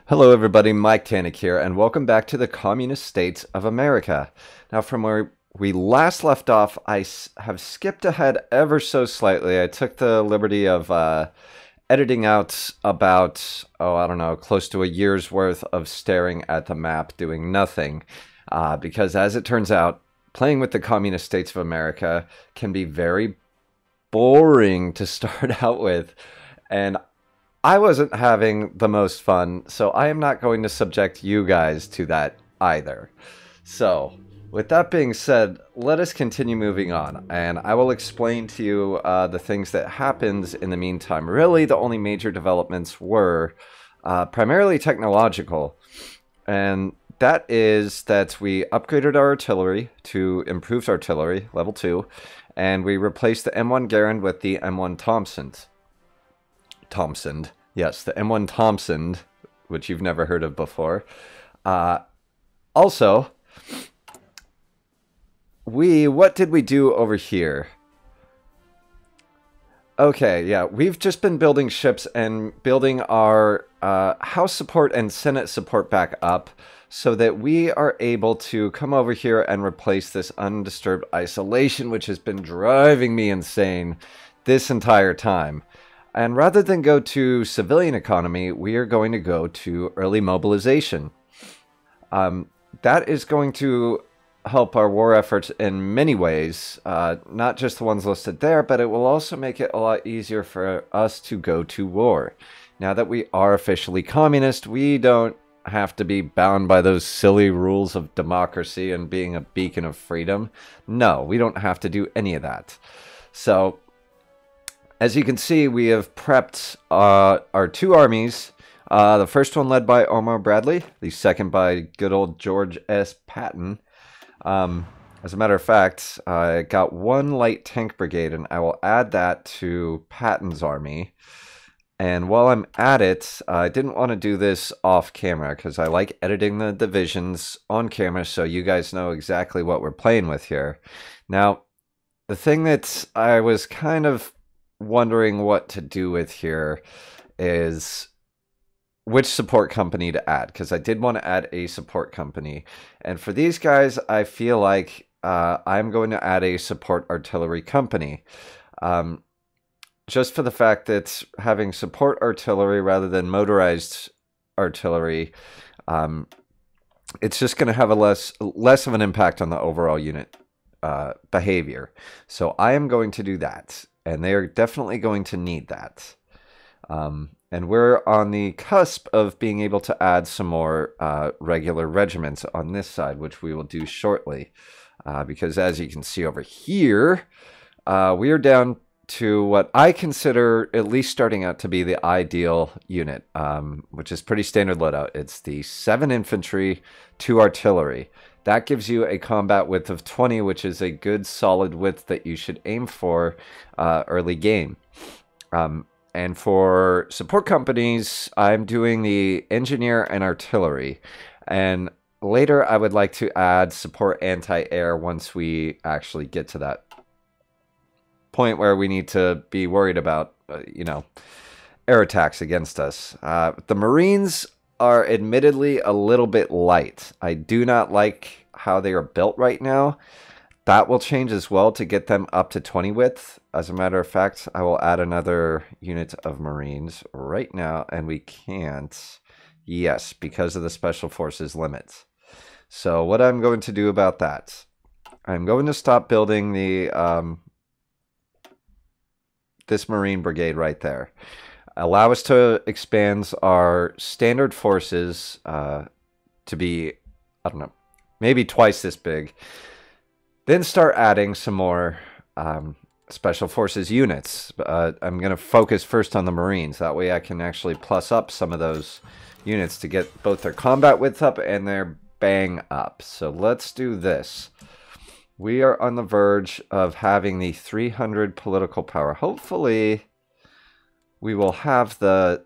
Hello everybody, Mike Tanik here, and welcome back to the Communist States of America. Now, from where we last left off, have skipped ahead ever so slightly. I took the liberty of editing out about, I don't know, close to a year's worth of staring at the map, doing nothing. Because as it turns out, playing with the Communist States of America can be very boring to start out with. And I wasn't having the most fun, so I am not going to subject you guys to that either. So, with that being said, let us continue moving on, and I will explain to you the things that happened in the meantime. Really, the only major developments were primarily technological, and that is that we upgraded our artillery to improved artillery, level 2, and we replaced the M1 Garand with the M1 Thompson. Yes, the M1 Thompson, which you've never heard of before. Also, what did we do over here? Okay, yeah, we've just been building ships and building our House support and Senate support back up so that we are able to come over here and replace this undisturbed isolation, which has been driving me insane this entire time. And rather than go to civilian economy, we are going to go to early mobilization. That is going to help our war efforts in many ways, not just the ones listed there, but it will also make it a lot easier for us to go to war. Now that we are officially communist, we don't have to be bound by those silly rules of democracy and being a beacon of freedom. No, we don't have to do any of that. So, as you can see, we have prepped our two armies. The first one led by Omar Bradley, the second by good old George S. Patton. As a matter of fact, I got one light tank brigade, and I will add that to Patton's army. And while I'm at it, I didn't want to do this off camera because I like editing the divisions on camera so you guys know exactly what we're playing with here. Now, the thing that I was kind of wondering what to do with here is which support company to add, because I did want to add a support company, and for these guys I feel like I'm going to add a support artillery company, just for the fact that having support artillery rather than motorized artillery, it's just going to have a less of an impact on the overall unit behavior. So I am going to do that, and they are definitely going to need that. And we're on the cusp of being able to add some more regular regiments on this side, which we will do shortly. Because as you can see over here, we are down to what I consider at least starting out to be the ideal unit, which is pretty standard loadout. It's the 7 infantry, 2 artillery. That gives you a combat width of 20, which is a good solid width that you should aim for early game. And for support companies, I'm doing the engineer and artillery. And later I would like to add support anti-air once we actually get to that point where we need to be worried about, air attacks against us. The Marines are admittedly a little bit light. I do not like how they are built right now. That will change as well to get them up to 20 width. As a matter of fact, I will add another unit of Marines right now, and we can't. Yes, because of the Special Forces limit. So what I'm going to do about that, I'm going to stop building the this Marine Brigade right there. Allow us to expand our standard forces to be, I don't know, maybe twice this big. Then start adding some more Special Forces units. I'm going to focus first on the Marines. That way I can actually plus up some of those units to get both their combat width up and their bang up. So let's do this. We are on the verge of having the 300 political power. Hopefully we will have the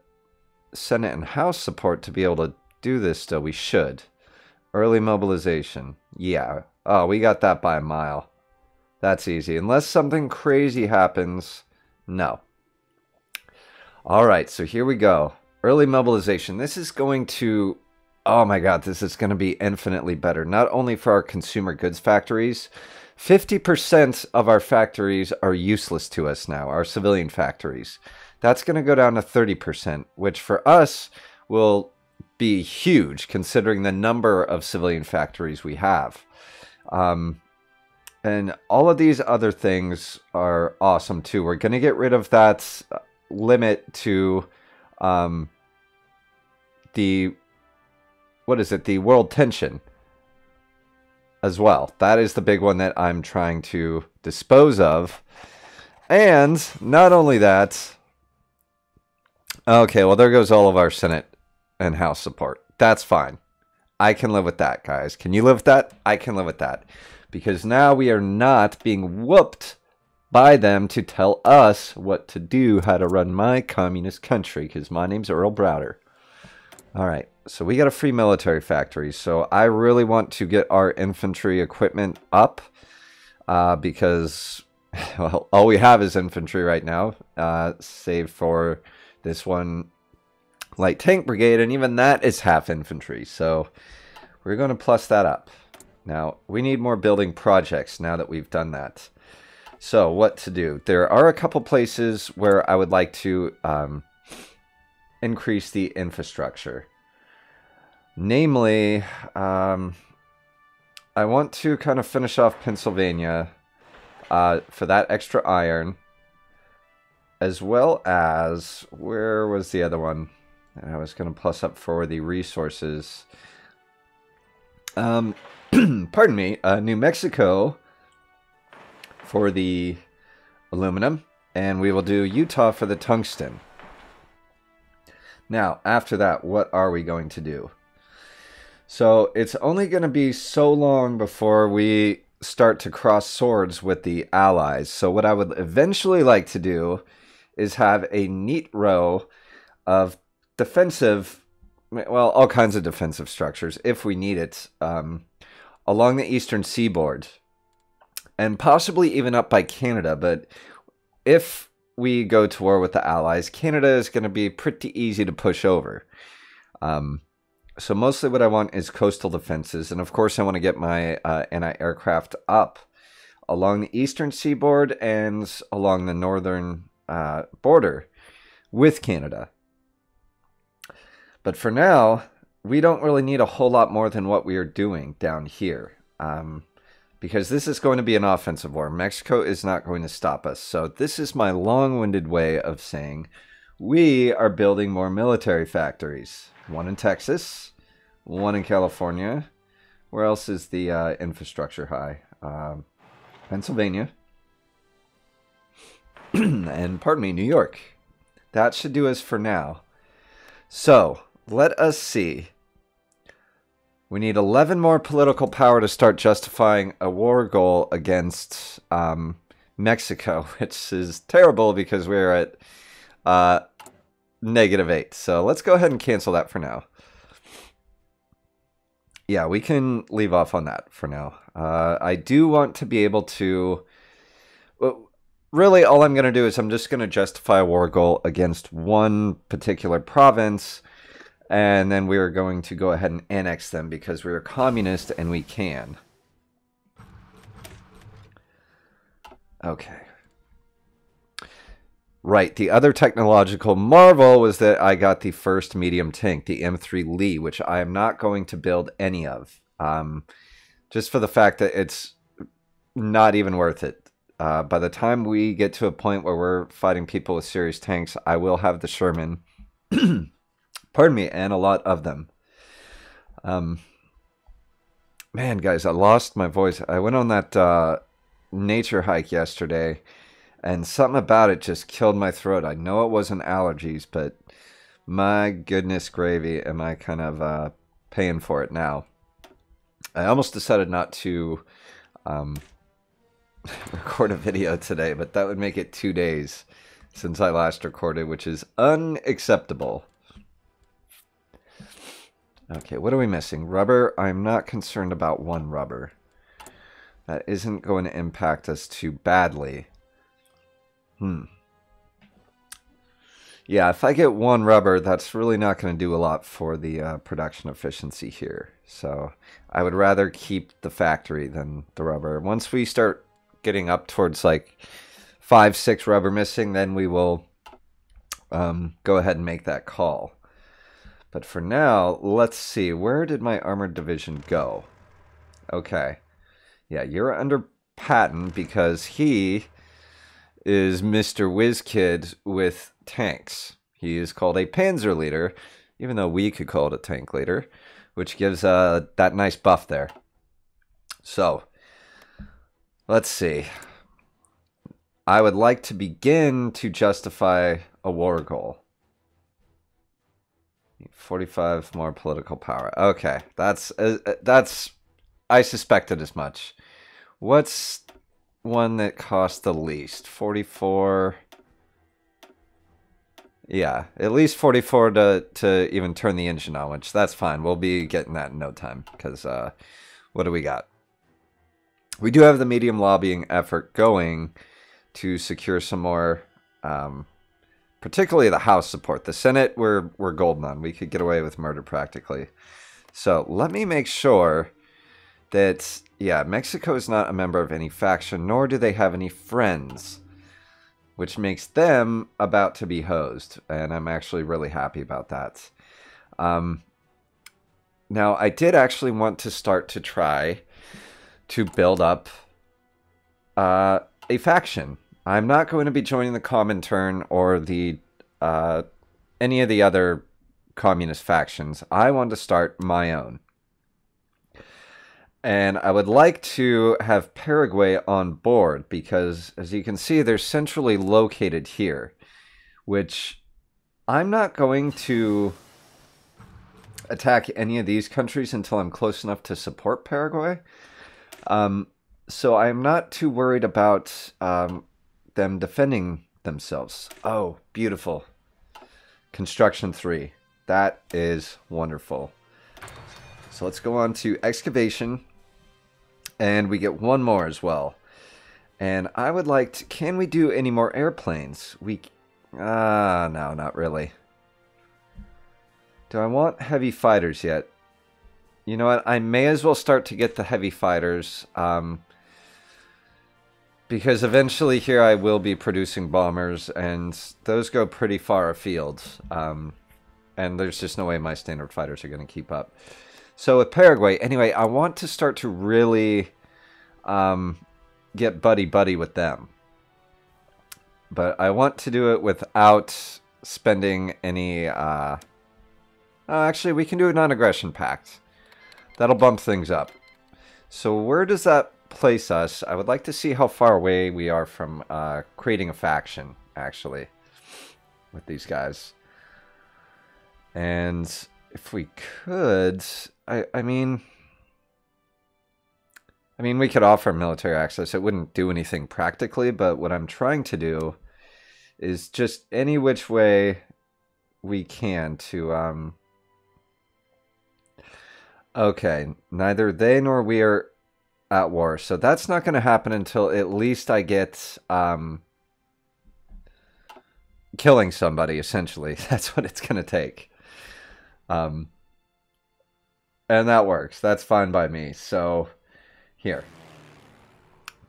Senate and House support to be able to do this still. We should. Early mobilization. Yeah. Oh, we got that by a mile. That's easy. Unless something crazy happens, no. Alright, so here we go. early mobilization. This is going to, oh my god, this is going to be infinitely better. Not only for our consumer goods factories, 50% of our factories are useless to us now, our civilian factories. That's going to go down to 30%, which for us will be huge considering the number of civilian factories we have. And all of these other things are awesome too. We're going to get rid of that limit to the, what is it, the world tension as well. That is the big one that I'm trying to dispose of. And not only that, okay, well, there goes all of our Senate and House support. That's fine. I can live with that, guys. Can you live with that? I can live with that. Because now we are not being whooped by them to tell us what to do, how to run my communist country, because my name's Earl Browder. All right, so we got a free military factory. So I really want to get our infantry equipment up because, well, all we have is infantry right now, save for this one light tank brigade, and even that is half infantry. So we're going to plus that up. Now, we need more building projects now that we've done that. So, what to do? There are a couple places where I would like to increase the infrastructure. Namely, I want to kind of finish off Pennsylvania for that extra iron. As well as, where was the other one? I was going to plus up for the resources. Pardon me, New Mexico for the aluminum, and we will do Utah for the tungsten. Now, after that, what are we going to do? So, it's only going to be so long before we start to cross swords with the allies. So, what I would eventually like to do is have a neat row of defensive, well, all kinds of defensive structures, if we need it, along the eastern seaboard, and possibly even up by Canada. But if we go to war with the Allies, Canada is going to be pretty easy to push over. So mostly what I want is coastal defenses, and of course I want to get my anti-aircraft up along the eastern seaboard and along the northern border with Canada. But for now, we don't really need a whole lot more than what we are doing down here. Because this is going to be an offensive war. Mexico is not going to stop us. So this is my long-winded way of saying we are building more military factories. One in Texas, one in California. Where else is the infrastructure high? Pennsylvania. And, pardon me, New York. That should do us for now. So, let us see. We need 11 more political power to start justifying a war goal against Mexico, which is terrible because we're at -8. So let's go ahead and cancel that for now. Yeah, we can leave off on that for now. I do want to be able to... Well, really, all I'm going to do is I'm just going to justify a war goal against one particular province, and then we are going to go ahead and annex them because we're communist and we can. Okay. Right, the other technological marvel was that I got the first medium tank, the M3 Lee, which I am not going to build any of. Just for the fact that it's not even worth it. By the time we get to a point where we're fighting people with serious tanks, I will have the Sherman. Pardon me, and a lot of them. Man, guys, I lost my voice. I went on that nature hike yesterday, and something about it just killed my throat. I know it wasn't allergies, but my goodness gravy, am I kind of paying for it now. I almost decided not to record a video today, but that would make it 2 days since I last recorded, which is unacceptable. Okay, what are we missing? Rubber. I'm not concerned about one rubber. That isn't going to impact us too badly. Yeah, if I get one rubber, that's really not going to do a lot for the production efficiency here. So I would rather keep the factory than the rubber. Once we start getting up towards like 5, 6 rubber missing, then we will go ahead and make that call. But for now, let's see. Where did my armored division go? Okay. Yeah, you're under Patton because he is Mr. WizKid with tanks. He is called a Panzer leader, even though we could call it a tank leader, which gives that nice buff there. So, let's see. I would like to begin to justify a war goal. 45 more political power. Okay, that's I suspected as much. What's one that costs the least? 44. Yeah, at least 44 to even turn the engine on, which that's fine. We'll be getting that in no time because what do we got? We do have the medium lobbying effort going to secure some more, particularly the House support. The Senate, we're golden on. We could get away with murder practically. So let me make sure that, yeah, Mexico is not a member of any faction, nor do they have any friends, which makes them about to be hosed, and I'm actually really happy about that. Now, I did actually want to start to try to build up a faction. I'm not going to be joining the Comintern or the any of the other communist factions. I want to start my own. And I would like to have Paraguay on board because, as you can see, they're centrally located here, which I'm not going to attack any of these countries until I'm close enough to support Paraguay. So I'm not too worried about them defending themselves. Oh, beautiful. Construction 3. That is wonderful. So let's go on to excavation. And we get one more as well. And I would like to... Can we do any more airplanes? No, not really. Do I want heavy fighters yet? You know what? I may as well start to get the heavy fighters. Because eventually here I will be producing bombers. And those go pretty far afield. And there's just no way my standard fighters are going to keep up. So with Paraguay, anyway, I want to start to really get buddy-buddy with them. But I want to do it without spending any... actually, we can do a non-aggression pact. That'll bump things up. So where does that place us? I would like to see how far away we are from creating a faction, actually, with these guys. And if we could... I mean, we could offer military access. It wouldn't do anything practically, but what I'm trying to do is just any which way we can to, okay, neither they nor we are at war. So that's not going to happen until at least I get, killing somebody, essentially. That's what it's going to take. And that works. That's fine by me. So, here.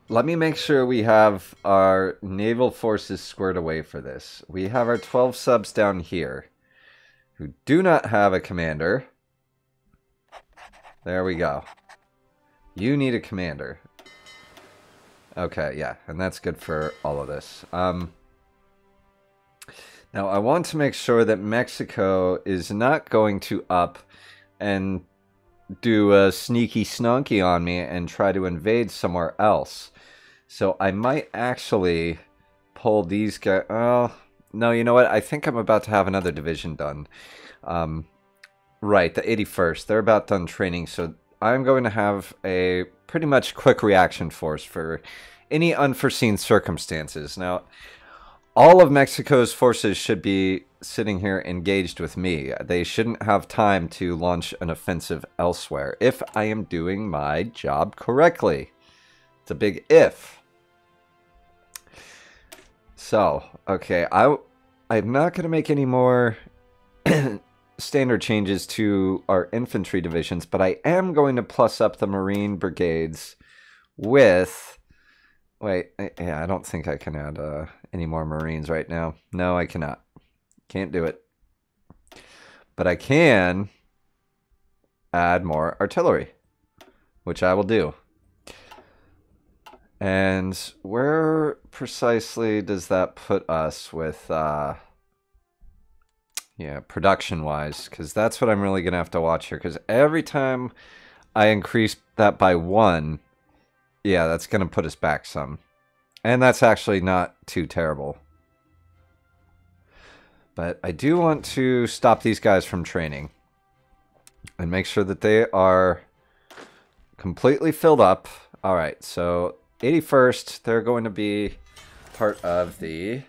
Let me make sure we have our naval forces squared away for this. We have our 12 subs down here, who do not have a commander. There we go. You need a commander. Okay, yeah, and that's good for all of this. Now, I want to make sure that Mexico is not going to up and do a sneaky snonky on me and try to invade somewhere else. So I might actually pull these guys. Oh, no, you know what? I think I'm about to have another division done. Right, the 81st. They're about done training, so I'm going to have a pretty much quick reaction force for any unforeseen circumstances. Now, all of Mexico's forces should be sitting here engaged with me. They shouldn't have time to launch an offensive elsewhere if I am doing my job correctly. It's a big if. So, okay, I'm not going to make any more standard changes to our infantry divisions, but I am going to plus up the Marine brigades with... Wait, yeah, I don't think I can add any more Marines right now. No, I cannot. Can't do it. But I can add more artillery, which I will do. And where precisely does that put us with, yeah, production-wise? Because that's what I'm really going to have to watch here. Because every time I increase that by 1, yeah, that's going to put us back some. And that's actually not too terrible. But I do want to stop these guys from training. And make sure that they are completely filled up. Alright, so 81st, they're going to be part of the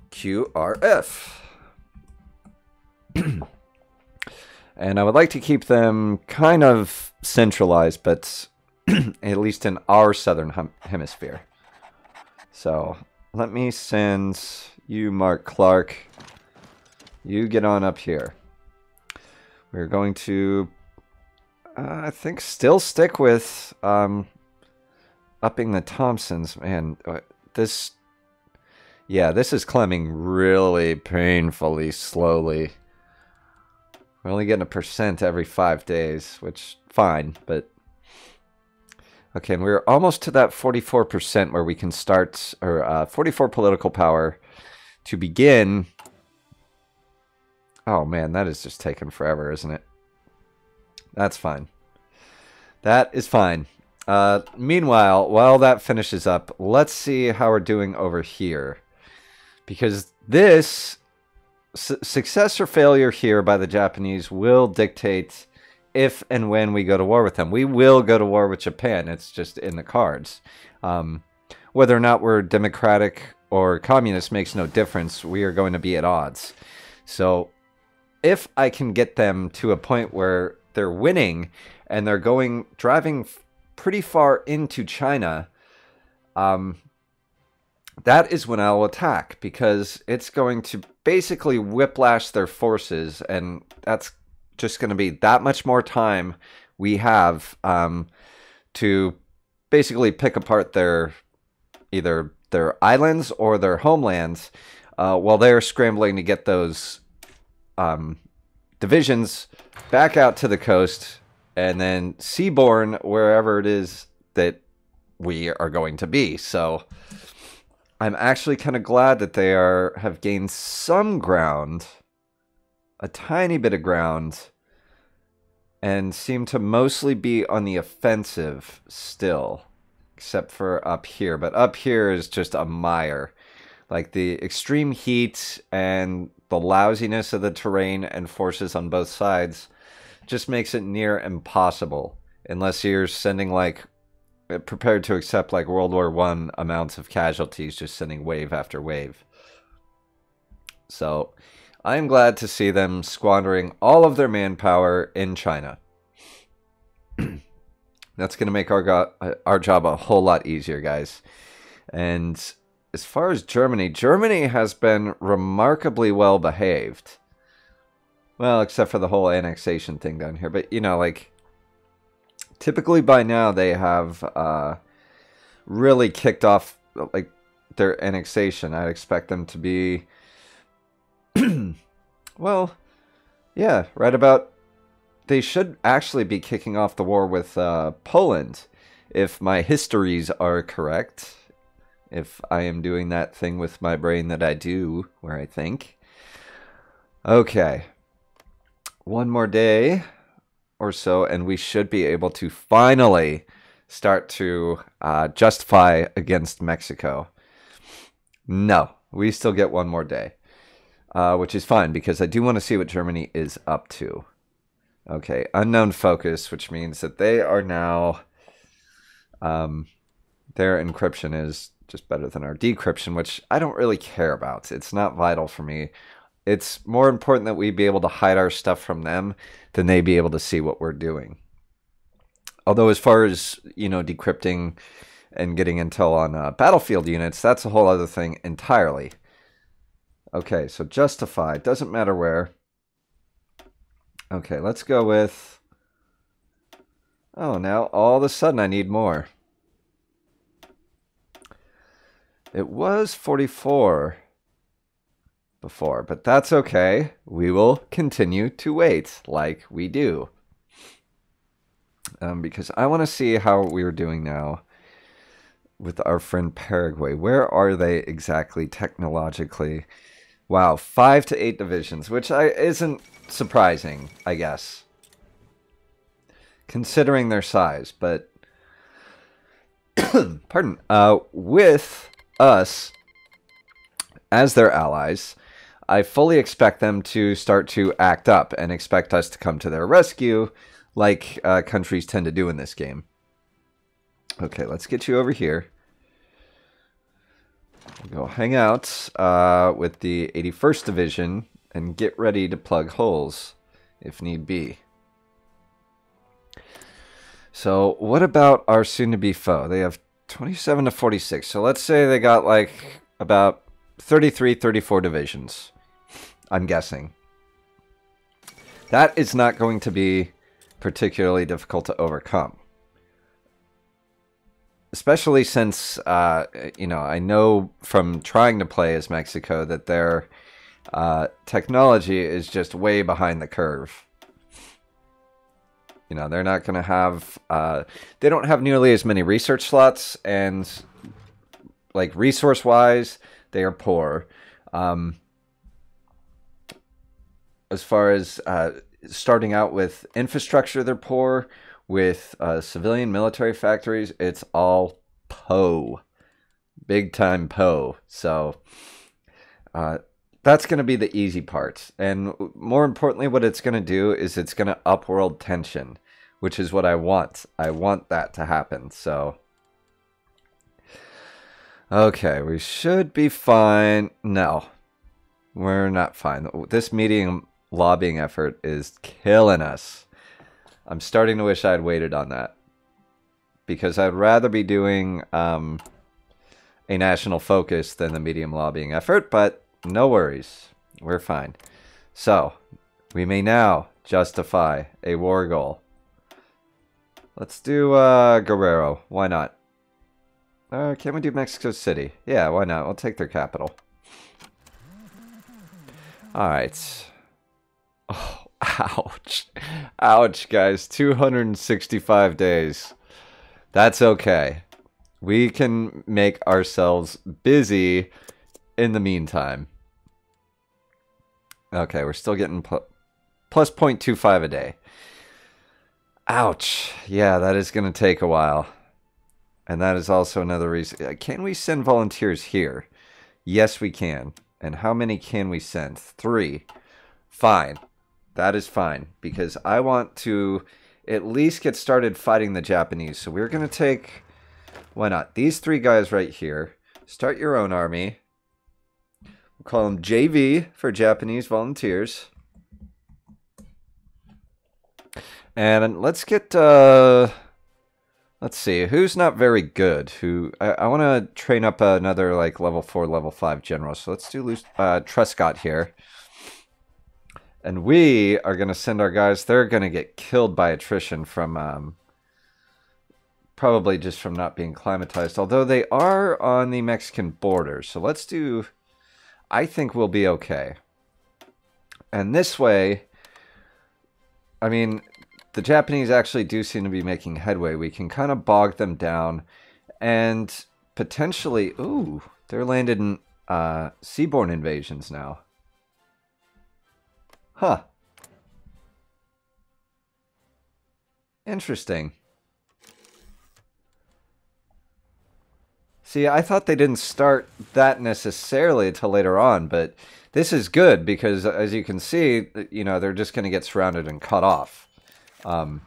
QRF. And I would like to keep them kind of centralized, but at least in our southern hemisphere. So let me send you, Mark Clark. You get on up here. We're going to, I think, still stick with upping the Thompsons. Man, this is climbing really painfully slowly. We're only getting 1% every 5 days, which, fine, but... Okay, and we're almost to that 44% where we can start, or 44 political power to begin. Oh man, that is just taking forever, isn't it? That's fine. That is fine. Meanwhile, while that finishes up, let's see how we're doing over here. Because this success or failure here by the Japanese will dictate if and when we go to war with them. We will go to war with Japan. It's just in the cards. Whether or not we're democratic or communist makes no difference. We are going to be at odds. So if I can get them to a point where they're winning and they're driving pretty far into China, that is when I'll attack, because it's going to basically whiplash their forces, and that's just going to be that much more time we have to basically pick apart either their islands or their homelands while they're scrambling to get those divisions back out to the coast and then seaborne wherever it is that we are going to be. So I'm actually kind of glad that they have gained some ground, a tiny bit of ground, and seem to mostly be on the offensive still, except for up here. But up here is just a mire. Like, the extreme heat and the lousiness of the terrain and forces on both sides just makes it near impossible, unless you're sending, like, prepared to accept, like, World War I amounts of casualties, just sending wave after wave. So I am glad to see them squandering all of their manpower in China. That's going to make our job a whole lot easier, guys. And as far as Germany has been remarkably well behaved. Well, except for the whole annexation thing down here. But, you know, like, typically by now they have really kicked off, like, their annexation. I'd expect them to be... well, yeah, right about... They should actually be kicking off the war with Poland, if my histories are correct. If I am doing that thing with my brain that I do, where I think. Okay. One more day or so, and we should be able to finally start to justify against Mexico. No, we still get one more day. Which is fine, because I do want to see what Germany is up to. Okay, unknown focus, which means that they are now... their encryption is just better than our decryption, which I don't really care about. It's not vital for me. It's more important that we be able to hide our stuff from them than they be able to see what we're doing. Although as far as, you know, decrypting and getting intel on battlefield units, that's a whole other thing entirely. Okay, so justify. Doesn't matter where. Okay, let's go with... Oh, now all of a sudden I need more. It was 44 before, but that's okay. We will continue to wait like we do. Because I want to see how we're doing now with our friend Paraguay. Where are they exactly technologically? Wow, 5 to 8 divisions, which isn't surprising, I guess, considering their size. But pardon, with us as their allies, I fully expect them to start to act up and expect us to come to their rescue, like countries tend to do in this game. Okay, let's get you over here. We'll go hang out with the 81st Division and get ready to plug holes if need be. So what about our soon-to-be foe? They have 27 to 46. So let's say they got like about 33, 34 divisions, I'm guessing. That is not going to be particularly difficult to overcome. Especially since, you know, I know from trying to play as Mexico that their technology is just way behind the curve. You know, they're not going to have, they don't have nearly as many research slots, and like resource-wise, they are poor. As far as starting out with infrastructure, they're poor. With civilian military factories, it's all Poe. Big time Poe. So that's going to be the easy part. And more importantly, what it's going to do is it's going to up world tension, which is what I want. I want that to happen. So, okay, we should be fine. No, we're not fine. This medium lobbying effort is killing us. I'm starting to wish I had waited on that, because I'd rather be doing a national focus than the medium lobbying effort, but no worries. We're fine. So, we may now justify a war goal. Let's do Guerrero. Why not? Can we do Mexico City? Yeah, why not? We'll take their capital. Alright. Oh. Ouch. Ouch, guys. 265 days. That's okay. We can make ourselves busy in the meantime. Okay, we're still getting plus 0.25 a day. Ouch. Yeah, that is going to take a while. And that is also another reason. Can we send volunteers here? Yes, we can. And how many can we send? 3. Fine. That is fine, because I want to at least get started fighting the Japanese. So we're going to take, why not, these 3 guys right here. Start your own army. We'll call them JV for Japanese volunteers. And let's get, let's see, who's not very good? I want to train up another like level 4, level 5 general. So let's do Truscott here. And we are going to send our guys. They're going to get killed by attrition from, probably just from not being climatized. Although they are on the Mexican border. So let's do, I think we'll be okay. And this way, I mean, the Japanese actually do seem to be making headway. We can kind of bog them down. And potentially, ooh, they're landed in seaborne invasions now. Huh. Interesting. See, I thought they didn't start that necessarily until later on, but this is good because, as you can see, you know, they're just going to get surrounded and cut off. And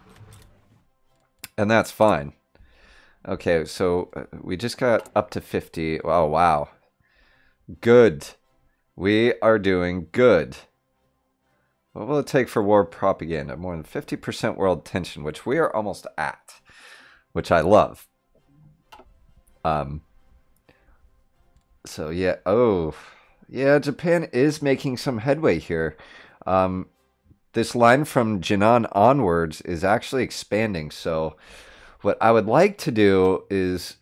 that's fine. Okay, so we just got up to 50. Oh, wow. Good. We are doing good. What will it take for war propaganda? More than 50% world tension, which we are almost at, which I love. So yeah, oh, Yeah, Japan is making some headway here. This line from Jinan onwards is actually expanding. So what I would like to do is,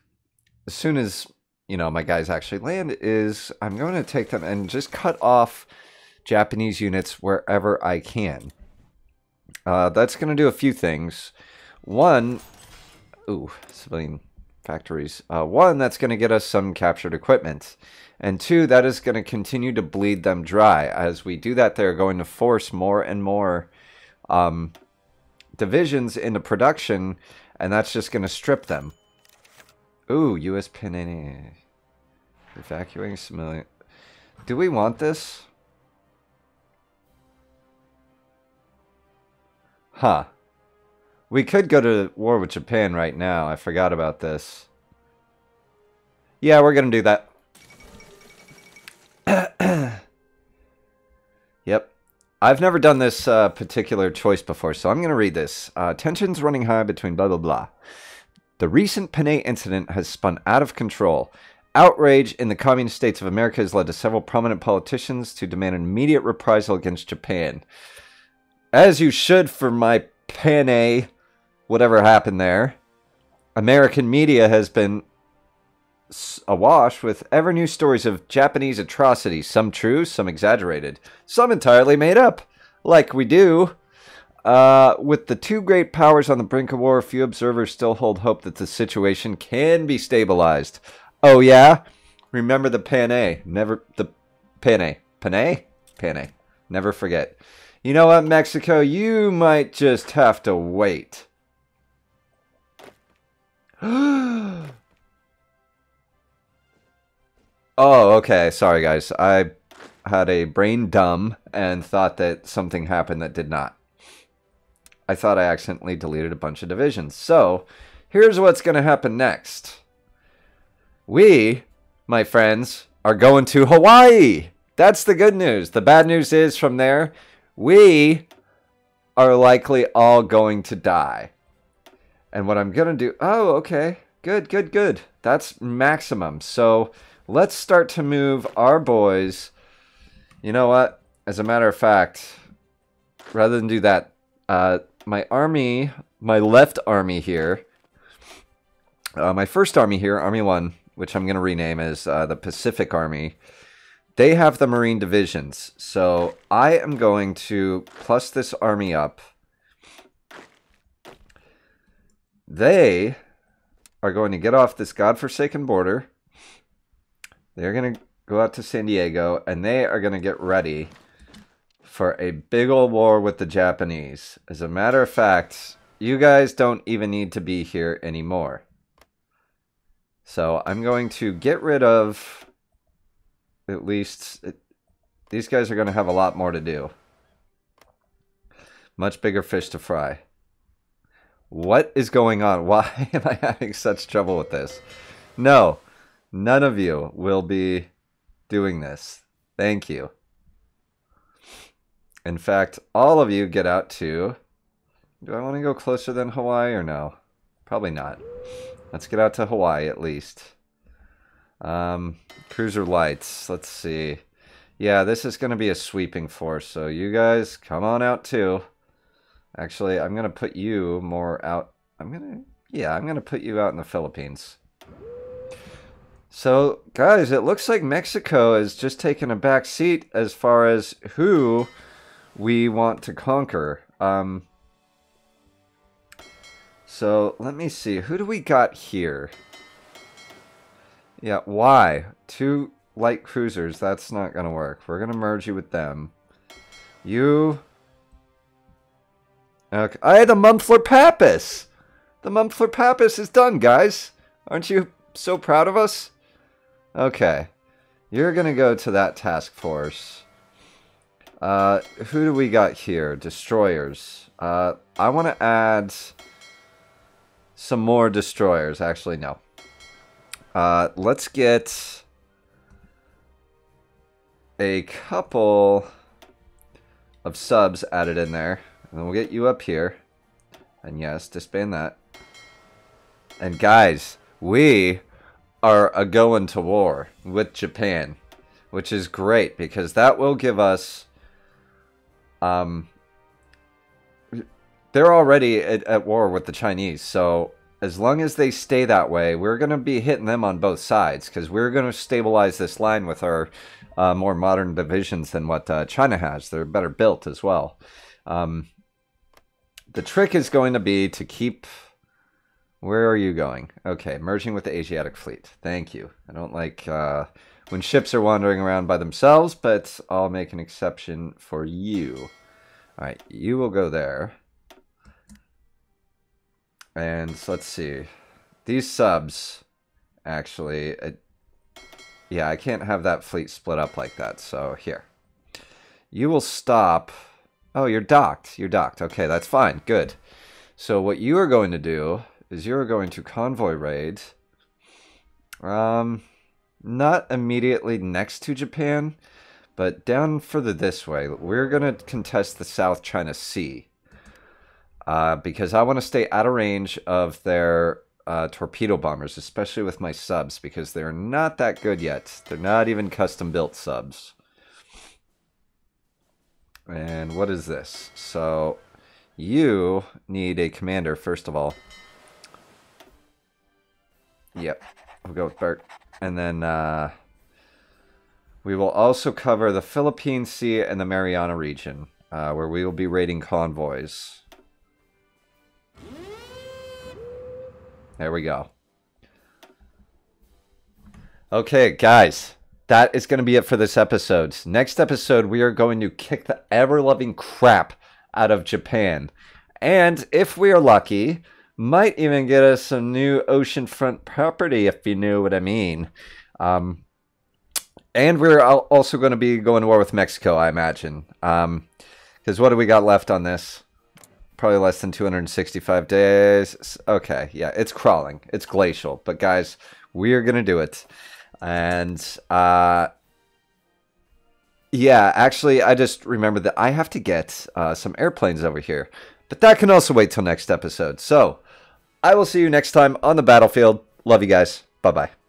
as soon as, my guys actually land, is I'm going to take them and just cut off Japanese units wherever I can. That's going to do a few things. One, civilian factories. One, that's going to get us some captured equipment. And two, that is going to continue to bleed them dry. As we do that, they're going to force more and more divisions into production, and that's just going to strip them. Ooh, U.S. Penny. Evacuating civilian. Do we want this? Huh. We could go to war with Japan right now. I forgot about this. Yeah, we're going to do that. Yep. I've never done this particular choice before, so I'm going to read this. Tensions running high between blah, blah, blah. The recent Panay incident has spun out of control. Outrage in the Communist States of America has led to several prominent politicians to demand an immediate reprisal against Japan. As you should for my Panay, whatever happened there. American media has been awash with ever new stories of Japanese atrocities, some true, some exaggerated, some entirely made up, like we do. With the two great powers on the brink of war, few observers still hold hope that the situation can be stabilized. Oh yeah? Remember the Panay. Never, the Panay. Panay? Panay. Never forget. You know what, Mexico? You might just have to wait. Oh, okay. Sorry, guys. I had a brain dumb and thought that something happened that did not. I thought I accidentally deleted a bunch of divisions. So, here's what's going to happen next. We, my friends, are going to Hawaii. That's the good news. The bad news is from there, we are likely all going to die. And what I'm going to do... Oh, okay. Good, good, good. That's maximum. So... let's start to move our boys. You know what? As a matter of fact, rather than do that, my army, my left army here, my first army here, Army 1, which I'm going to rename as the Pacific Army, they have the Marine divisions. So I am going to plus this army up. They are going to get off this godforsaken border. They're going to go out to San Diego, and they are going to get ready for a big old war with the Japanese. As a matter of fact, you guys don't even need to be here anymore. So I'm going to get rid of, at least, these guys are going to have a lot more to do. Much bigger fish to fry. What is going on? Why am I having such trouble with this? No. None of you will be doing this. Thank you. In fact, all of you get out to... Do I want to go closer than Hawaii or no? Probably not. Let's get out to Hawaii at least. Cruiser lights. Let's see. Yeah, this is going to be a sweeping force. So you guys, come on out too. Actually, I'm going to put you more out. I'm going to put you out in the Philippines. So, guys, it looks like Mexico has just taken a back seat as far as who we want to conquer. So, let me see. Who do we got here? Yeah, why? 2 light cruisers. That's not going to work. We're going to merge you with them. You... Okay. The Mumpler Pappas! The Mumpler Pappas is done, guys. Aren't you so proud of us? Okay. You're going to go to that task force. Who do we got here? Destroyers. I want to add some more destroyers. Actually, no. Let's get a couple of subs added in there. And then we'll get you up here. And yes, disband that. And guys, we are a-going to war with Japan. which is great because that will give us... they're already at war with the Chinese, so as long as they stay that way, we're going to be hitting them on both sides because we're going to stabilize this line with our more modern divisions than what China has. They're better built as well. The trick is going to be to keep... Where are you going? Okay, merging with the Asiatic fleet. Thank you. I don't like when ships are wandering around by themselves, but I'll make an exception for you. All right, you will go there. And so let's see. These subs, actually, yeah, I can't have that fleet split up like that. So here, you will stop. Oh, you're docked. You're docked. Okay, that's fine. Good. So what you are going to do is you're going to convoy raid. Not immediately next to Japan, but down further this way. We're going to contest the South China Sea. Because I want to stay out of range of their torpedo bombers, especially with my subs, because they're not that good yet. They're not even custom-built subs. And what is this? So, you need a commander, first of all. Yep, we'll go with Bert. And then we will also cover the Philippine Sea and the Mariana region, where we will be raiding convoys. There we go. Okay, guys, that is going to be it for this episode. Next episode, we are going to kick the ever-loving crap out of Japan. And if we are lucky, might even get us some new oceanfront property, if you know what I mean. And we're also going to be going to war with Mexico, I imagine. Because what do we got left on this? Probably less than 265 days. Okay, yeah, it's crawling. It's glacial. But guys, we are going to do it. And, yeah, actually, I just remembered that I have to get some airplanes over here. But that can also wait till next episode. So, I will see you next time on the battlefield. Love you guys. Bye-bye.